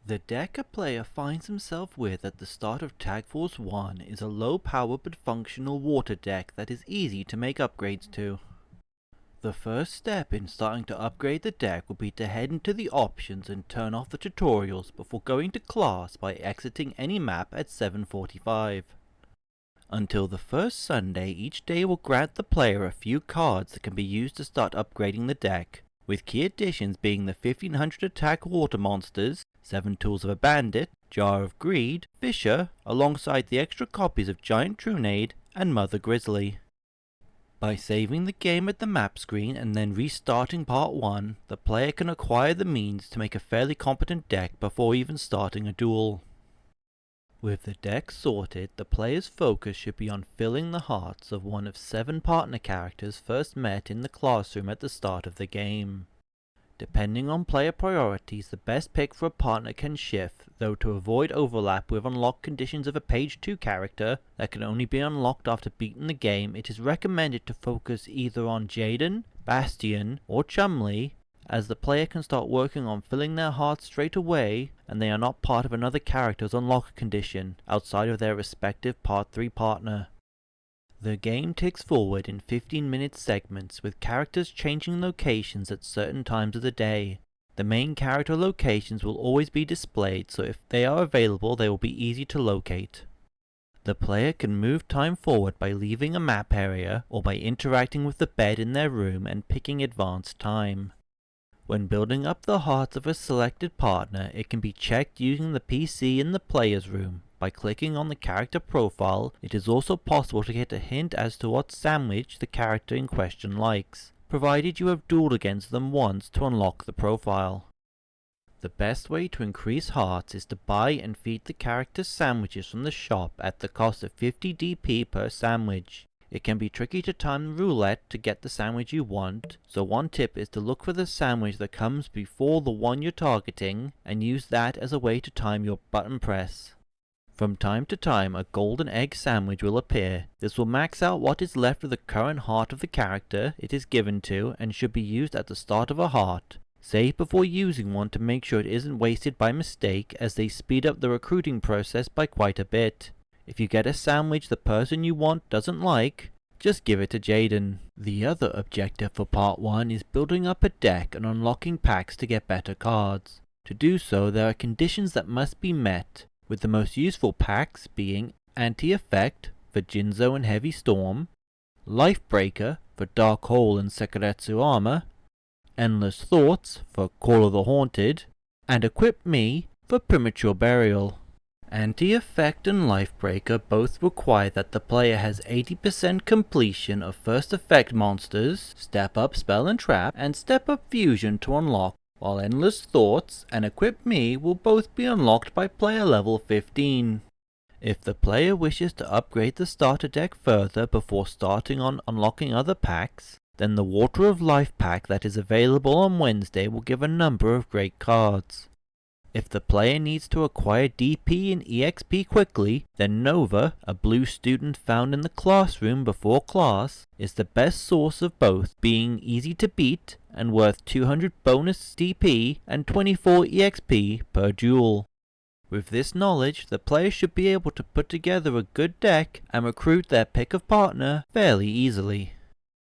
The deck a player finds himself with at the start of Tag Force 1 is a low power but functional water deck that is easy to make upgrades to. The first step in starting to upgrade the deck will be to head into the options and turn off the tutorials before going to class by exiting any map at 7:45. Until the first Sunday, each day will grant the player a few cards that can be used to start upgrading the deck, with key additions being the 1500 attack water monsters, 7 tools of a bandit, jar of greed, fisher, alongside the extra copies of giant trunade and mother grizzly. By saving the game at the map screen and then restarting part 1, the player can acquire the means to make a fairly competent deck before even starting a duel. With the deck sorted, the player's focus should be on filling the hearts of one of 7 partner characters first met in the classroom at the start of the game. Depending on player priorities, the best pick for a partner can shift, though to avoid overlap with unlocked conditions of a page 2 character that can only be unlocked after beating the game, it is recommended to focus either on Jaden, Bastion, or Chumley, as the player can start working on filling their hearts straight away and they are not part of another character's unlock condition outside of their respective part 3 partner. The game ticks forward in 15-minute segments with characters changing locations at certain times of the day. The main character locations will always be displayed, so if they are available they will be easy to locate. The player can move time forward by leaving a map area or by interacting with the bed in their room and picking advanced time. When building up the hearts of a selected partner, it can be checked using the PC in the player's room. By clicking on the character profile, it is also possible to get a hint as to what sandwich the character in question likes, provided you have dueled against them once to unlock the profile. The best way to increase hearts is to buy and feed the character's sandwiches from the shop at the cost of 50 DP per sandwich. It can be tricky to time roulette to get the sandwich you want, so one tip is to look for the sandwich that comes before the one you're targeting and use that as a way to time your button press. From time to time a golden egg sandwich will appear. This will max out what is left of the current heart of the character it is given to and should be used at the start of a heart. Save before using one to make sure it isn't wasted by mistake, as they speed up the recruiting process by quite a bit. If you get a sandwich the person you want doesn't like, just give it to Jaden. The other objective for part 1 is building up a deck and unlocking packs to get better cards. To do so there are conditions that must be met, with the most useful packs being Anti-Effect for Jinzo and Heavy Storm, Lifebreaker for Dark Hole and Sekiretsu Armor, Endless Thoughts for Call of the Haunted, and Equip Me for Premature Burial. Anti-Effect and Lifebreaker both require that the player has 80% completion of First Effect monsters, Step Up Spell and Trap, and Step Up Fusion to unlock, while Endless Thoughts and Equip Me will both be unlocked by player level 15. If the player wishes to upgrade the starter deck further before starting on unlocking other packs, then the Water of Life pack that is available on Wednesday will give a number of great cards. If the player needs to acquire DP and EXP quickly, then Nova, a blue student found in the classroom before class, is the best source of both, being easy to beat and worth 200 bonus DP and 24 EXP per duel. With this knowledge, the player should be able to put together a good deck and recruit their pick of partner fairly easily.